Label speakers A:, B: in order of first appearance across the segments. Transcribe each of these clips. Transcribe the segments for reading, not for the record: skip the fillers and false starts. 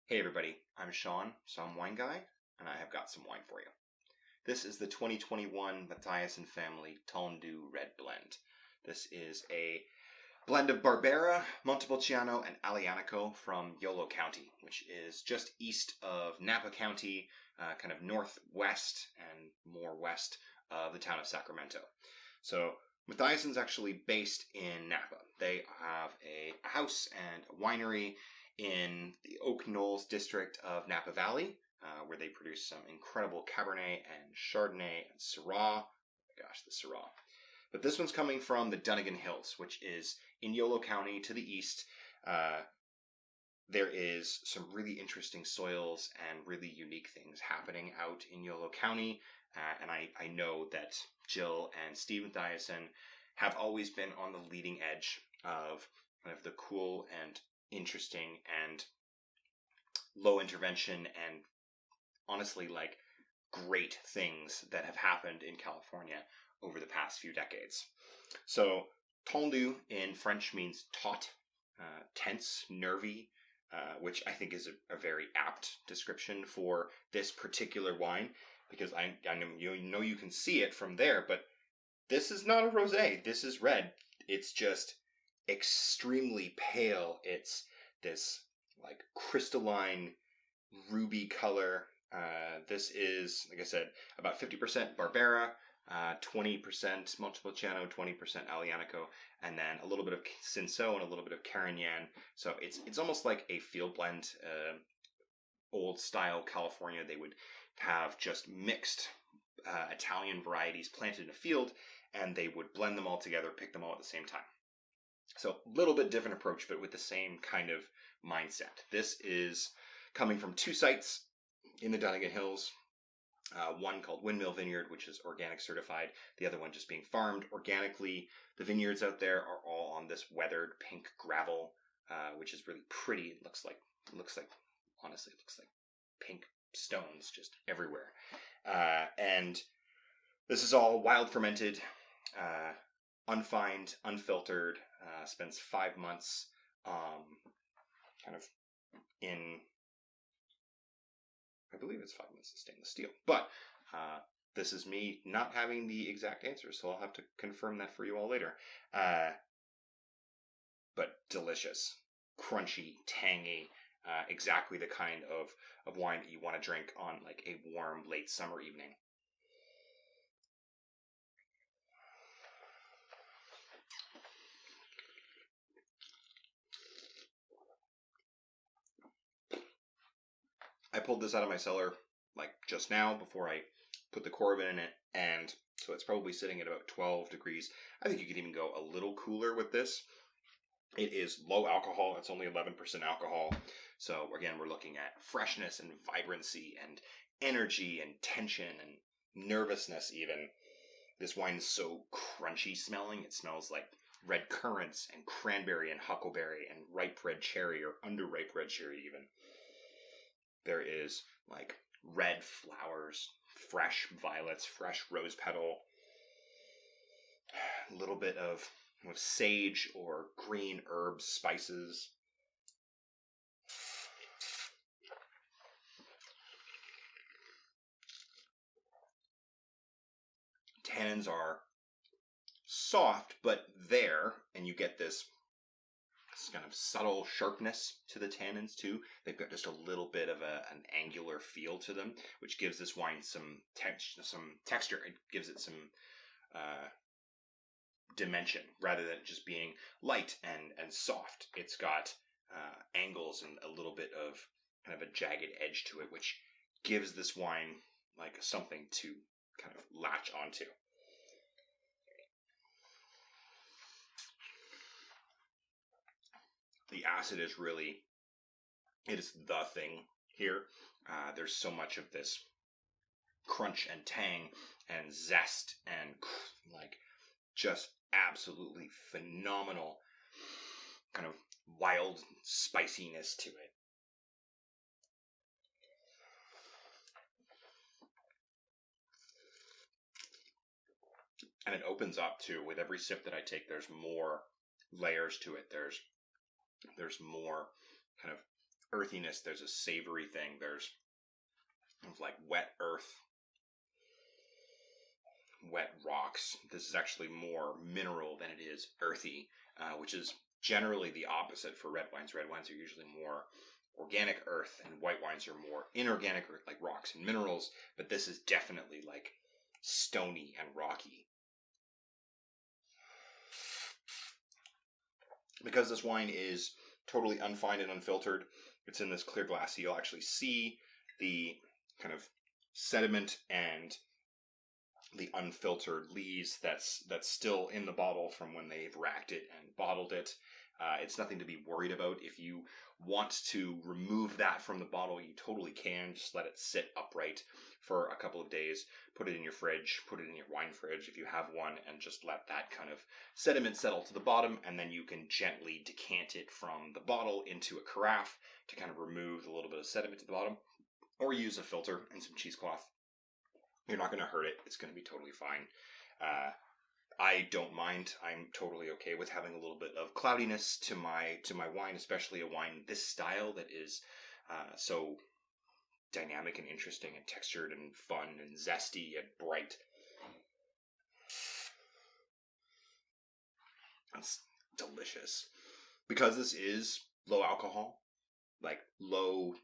A: Hey everybody, I'm Sean, Somm Wine Guy, and I have got some wine for you. This is the 2021 Matthiasson Family Tendu Red Blend. This is a blend of Barbera, Montepulciano, and Aglianico from Yolo County, which is just east of Napa County, kind of northwest and more west of the town of Sacramento. So Matthiasson's actually based in Napa. They have a house and a winery in the Oak Knolls district of Napa Valley, where they produce some incredible Cabernet and Chardonnay and Syrah. Oh my gosh, the Syrah. But this one's coming from the Dunnigan Hills, which is in Yolo County to the east. There is some really interesting soils and really unique things happening out in Yolo County. And I know that Jill and Steve Matthiasson have always been on the leading edge of kind of the cool and interesting and low intervention and honestly like great things that have happened in California over the past few decades. So tendu in French means taut, tense, nervy, which I think is a very apt description for this particular wine, because I know you can see it from there, but this is not a rosé. This is red. It's just extremely pale. It's this like crystalline ruby color. This is, like I said, about 50% Barbera, 20% Montepulciano, 20% Aglianico, and then a little bit of Cinsault and a little bit of Carignan. So it's almost like a field blend. Old style California, they would have just mixed Italian varieties planted in a field, and they would blend them all together, pick them all at the same time. So a little bit different approach, but with the same kind of mindset. This is coming from two sites in the Dunnigan Hills. One called Windmill Vineyard, which is organic certified. The other one just being farmed organically. The vineyards out there are all on this weathered pink gravel, which is really pretty. It looks like pink stones just everywhere. And this is all wild fermented, unfined, unfiltered. Spends 5 months kind of in, I believe it's 5 months of stainless steel. But this is me not having the exact answer, so I'll have to confirm that for you all later. But delicious, crunchy, tangy, exactly the kind of wine that you want to drink on like a warm late summer evening. I pulled this out of my cellar like just now before I put the Corbin in it, and so it's probably sitting at about 12 degrees. I think you could even go a little cooler with this. It is low alcohol. It's only 11% alcohol. So again, we're looking at freshness and vibrancy and energy and tension and nervousness even. This wine is so crunchy smelling. It smells like red currants and cranberry and huckleberry and ripe red cherry or underripe red cherry even. There is like red flowers, fresh violets, fresh rose petal, a little bit of sage or green herbs, spices. Tannins are soft, but there, and you get this kind of subtle sharpness to the tannins too. They've got just a little bit of an angular feel to them, which gives this wine some texture. It gives it some dimension rather than just being light and soft. It's got angles and a little bit of kind of a jagged edge to it, which gives this wine like something to kind of latch onto. The acid is really, it is the thing here. There's so much of this crunch and tang and zest and like just absolutely phenomenal kind of wild spiciness to it. And it opens up too. With every sip that I take, there's more layers to it. There's more kind of earthiness. There's a savory thing. There's like wet earth, wet rocks. This is actually more mineral than it is earthy, which is generally the opposite for red wines. Red wines are usually more organic earth, and white wines are more inorganic earth, like rocks and minerals. But this is definitely like stony and rocky. Because this wine is totally unfined and unfiltered, it's in this clear glass, so you'll actually see the kind of sediment and the unfiltered lees that's still in the bottle from when they've racked it and bottled it. It's nothing to be worried about. If you want to remove that from the bottle, you totally can. Just let it sit upright for a couple of days. Put it in your fridge, put it in your wine fridge if you have one, and just let that kind of sediment settle to the bottom, and then you can gently decant it from the bottle into a carafe to kind of remove a little bit of sediment to the bottom, or use a filter and some cheesecloth. You're not going to hurt it. It's going to be totally fine. I don't mind. I'm totally okay with having a little bit of cloudiness to my wine, especially a wine this style that is so dynamic and interesting and textured and fun and zesty and bright. That's delicious. Because this is low alcohol, like low,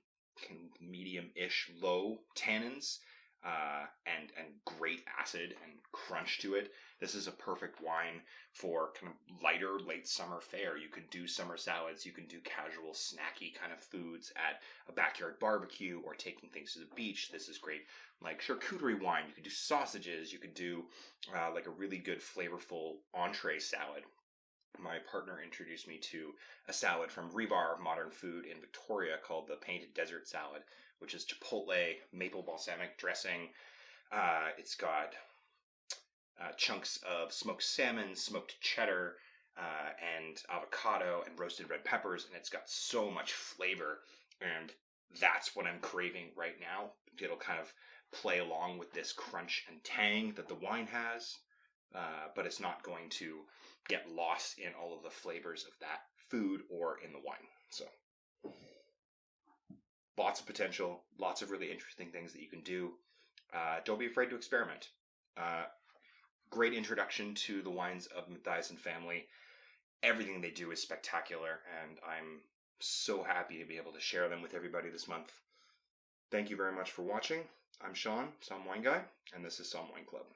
A: medium-ish low tannins, and great acid and crunch to it. This is a perfect wine for kind of lighter late summer fare. You could do summer salads, you can do casual snacky kind of foods at a backyard barbecue or taking things to the beach. This is great. Like charcuterie wine, you could do sausages, you could do like a really good flavorful entree salad. My partner introduced me to a salad from Rebar Modern Food in Victoria called the Painted Desert Salad, which is chipotle, maple balsamic dressing. It's got chunks of smoked salmon, smoked cheddar, and avocado and roasted red peppers, and it's got so much flavor, and that's what I'm craving right now. It'll kind of play along with this crunch and tang that the wine has, but it's not going to get lost in all of the flavors of that food or in the wine. So lots of potential, lots of really interesting things that you can do. Don't be afraid to experiment. Great introduction to the wines of Matthiasson family. Everything they do is spectacular, and I'm so happy to be able to share them with everybody this month. Thank you very much for watching. I'm Sean, Somm Wine Guy, and this is Somm Wine Club.